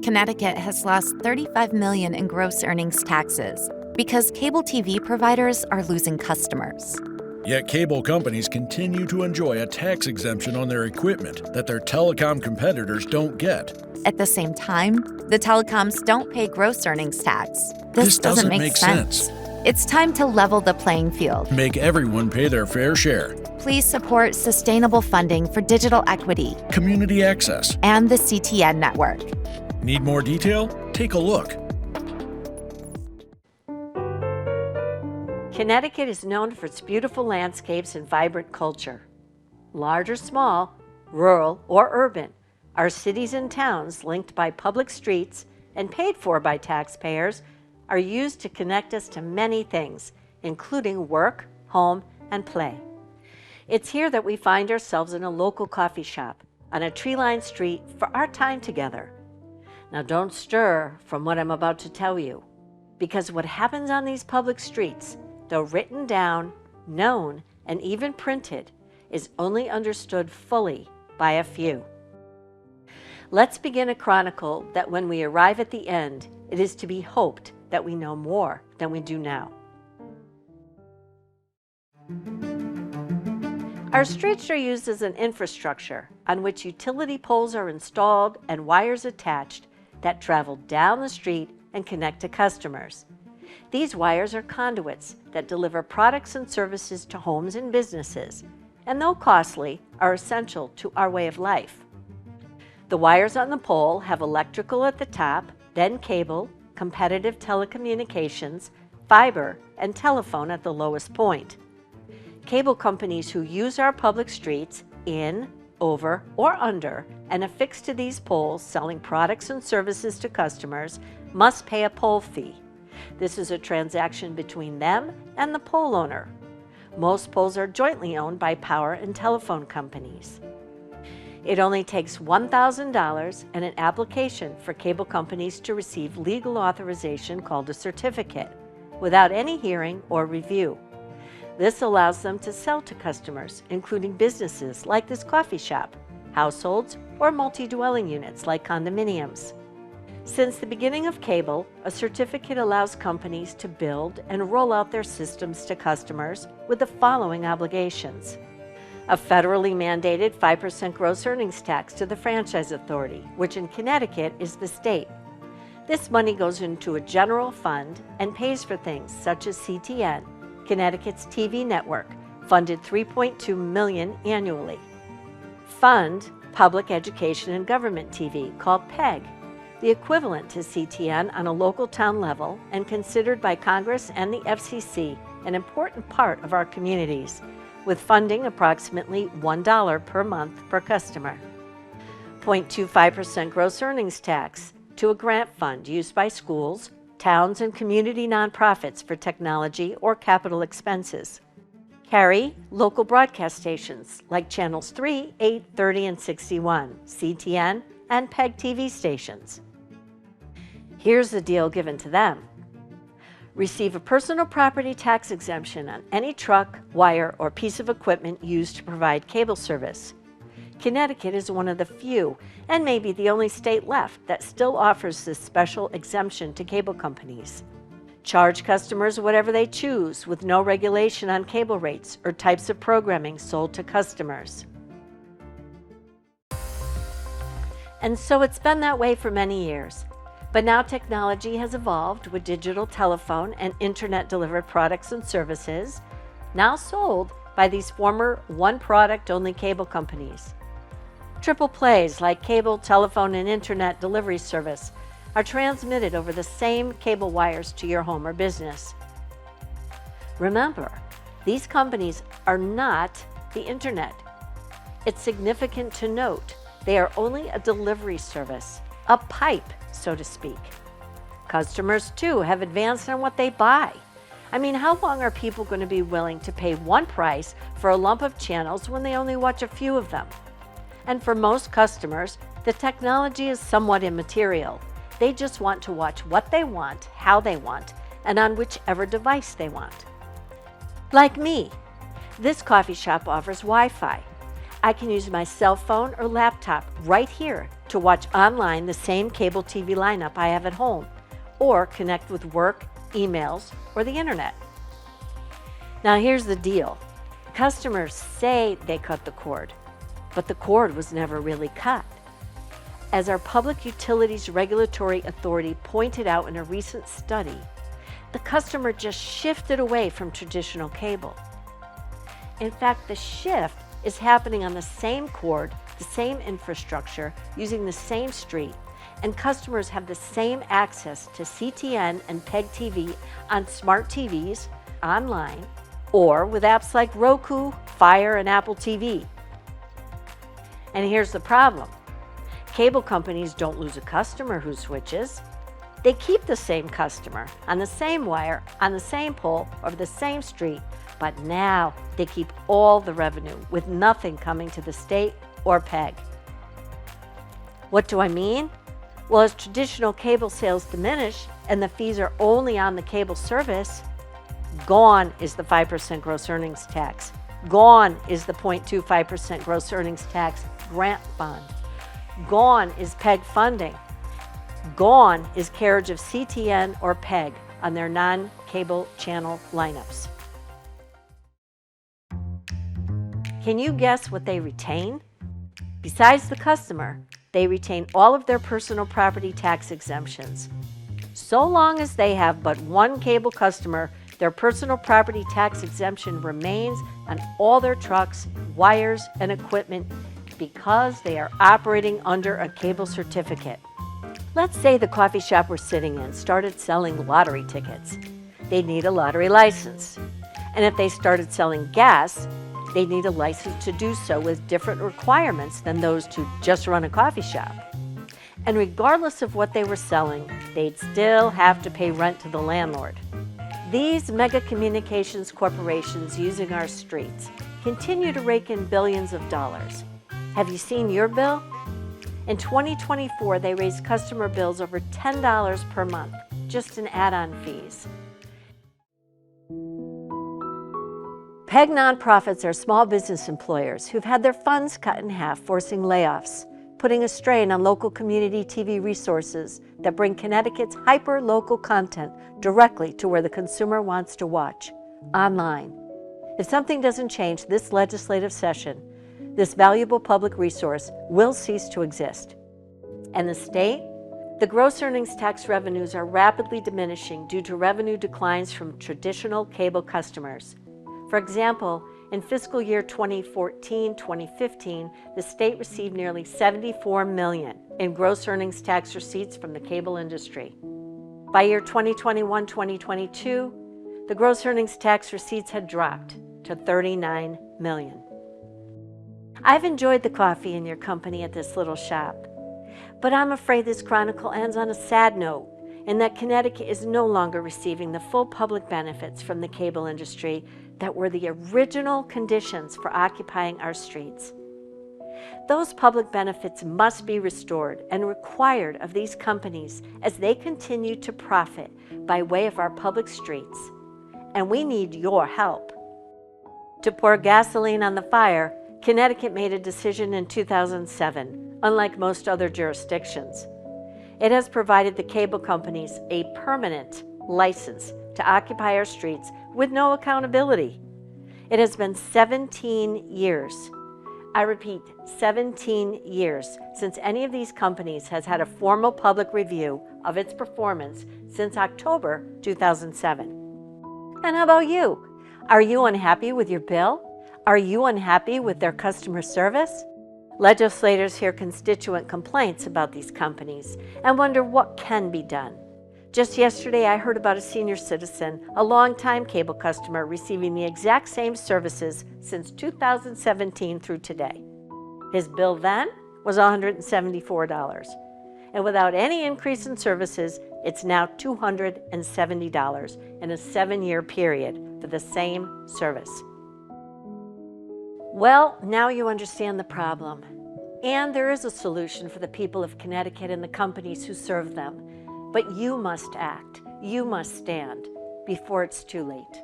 Connecticut has lost $35 million in gross earnings taxes because cable TV providers are losing customers. Yet cable companies continue to enjoy a tax exemption on their equipment that their telecom competitors don't get. At the same time, the telecoms don't pay gross earnings tax. This doesn't make sense. It's time to level the playing field. Make everyone pay their fair share. Please support sustainable funding for digital equity, Community access. and the CTN network. Need more detail? Take a look. Connecticut is known for its beautiful landscapes and vibrant culture. Large or small, rural or urban, our cities and towns linked by public streets and paid for by taxpayers are used to connect us to many things, including work, home, and play. It's here that we find ourselves in a local coffee shop on a tree-lined street for our time together. Now don't stir from what I'm about to tell you, because what happens on these public streets, though written down, known, and even printed, is only understood fully by a few. Let's begin a chronicle that when we arrive at the end, it is to be hoped that we know more than we do now. Our streets are used as an infrastructure on which utility poles are installed and wires attached that travel down the street and connect to customers. These wires are conduits that deliver products and services to homes and businesses, and though costly, are essential to our way of life. The wires on the pole have electrical at the top, then cable, competitive telecommunications, fiber, and telephone at the lowest point. Cable companies who use our public streets in, over, or under, and affix to these poles selling products and services to customers must pay a pole fee. This is a transaction between them and the pole owner. Most poles are jointly owned by power and telephone companies. It only takes $1,000 and an application for cable companies to receive legal authorization called a certificate, without any hearing or review. This allows them to sell to customers, including businesses like this coffee shop, households, or multi-dwelling units like condominiums. Since the beginning of cable, a certificate allows companies to build and roll out their systems to customers with the following obligations: a federally mandated 5% gross earnings tax to the Franchise Authority, which in Connecticut is the state. This money goes into a general fund and pays for things such as CTN, Connecticut's TV network, funded $3.2 million annually. Fund Public Education and Government TV, called PEG, the equivalent to CTN on a local town level and considered by Congress and the FCC an important part of our communities, with funding approximately $1 per month per customer. 0.25% gross earnings tax to a grant fund used by schools, towns, and community nonprofits for technology or capital expenses. Carry local broadcast stations like Channels 3, 8, 30, and 61, CTN, and PEG TV stations. Here's the deal given to them. Receive a personal property tax exemption on any truck, wire, or piece of equipment used to provide cable service. Connecticut is one of the few, and maybe the only state left, that still offers this special exemption to cable companies. Charge customers whatever they choose, with no regulation on cable rates or types of programming sold to customers. And so it's been that way for many years. But now technology has evolved with digital telephone and internet-delivered products and services, now sold by these former one-product-only cable companies. Triple plays like cable, telephone, and internet delivery service are transmitted over the same cable wires to your home or business. Remember, these companies are not the internet. It's significant to note they are only a delivery service, a pipe, so to speak. Customers, too, have advanced on what they buy. I mean, how long are people going to be willing to pay one price for a lump of channels when they only watch a few of them? And for most customers, the technology is somewhat immaterial. They just want to watch what they want, how they want, and on whichever device they want. Like me, this coffee shop offers Wi-Fi. I can use my cell phone or laptop right here to watch online the same cable TV lineup I have at home, or connect with work, emails, or the internet. Now here's the deal. Customers say they cut the cord, but the cord was never really cut. As our Public Utilities Regulatory Authority pointed out in a recent study, the customer just shifted away from traditional cable. In fact, the shift is happening on the same cord, the same infrastructure, using the same street, and customers have the same access to CTN and PEG TV on smart TVs, online, or with apps like Roku, Fire, and Apple TV. And here's the problem. Cable companies don't lose a customer who switches. They keep the same customer on the same wire, on the same pole, over the same street, but now they keep all the revenue with nothing coming to the state or PEG. What do I mean? Well, as traditional cable sales diminish and the fees are only on the cable service, gone is the 5% gross earnings tax. Gone is the 0.25% gross earnings tax grant fund. Gone is PEG funding. Gone is carriage of CTN or PEG on their non-cable channel lineups. Can you guess what they retain? Besides the customer, they retain all of their personal property tax exemptions. So long as they have but one cable customer, their personal property tax exemption remains on all their trucks, wires, and equipment because they are operating under a cable certificate. Let's say the coffee shop we're sitting in started selling lottery tickets. They'd need a lottery license. And if they started selling gas, they'd need a license to do so with different requirements than those to just run a coffee shop. And regardless of what they were selling, they'd still have to pay rent to the landlord. These mega communications corporations using our streets continue to rake in billions of dollars. Have you seen your bill? In 2024, they raised customer bills over $10 per month, just in add-on fees. PEG nonprofits are small business employers who've had their funds cut in half, forcing layoffs, putting a strain on local community TV resources that bring Connecticut's hyper-local content directly to where the consumer wants to watch, online. If something doesn't change this legislative session, this valuable public resource will cease to exist. And the state? The gross earnings tax revenues are rapidly diminishing due to revenue declines from traditional cable customers. For example, in fiscal year 2014-2015, the state received nearly $74 million in gross earnings tax receipts from the cable industry. By year 2021-2022, the gross earnings tax receipts had dropped to $39 million. I've enjoyed the coffee in your company at this little shop, but I'm afraid this chronicle ends on a sad note in that Connecticut is no longer receiving the full public benefits from the cable industry that were the original conditions for occupying our streets. Those public benefits must be restored and required of these companies as they continue to profit by way of our public streets. And we need your help. To pour gasoline on the fire, Connecticut made a decision in 2007, unlike most other jurisdictions. It has provided the cable companies a permanent license to occupy our streets with no accountability. It has been 17 years. I repeat, 17 years since any of these companies has had a formal public review of its performance since October 2007. And how about you? Are you unhappy with your bill? Are you unhappy with their customer service? Legislators hear constituent complaints about these companies and wonder what can be done. Just yesterday, I heard about a senior citizen, a longtime cable customer, receiving the exact same services since 2017 through today. His bill then was $174, and without any increase in services, it's now $270 in a 7-year period for the same service. Well, now you understand the problem. And there is a solution for the people of Connecticut and the companies who serve them. But you must act. You must stand before it's too late.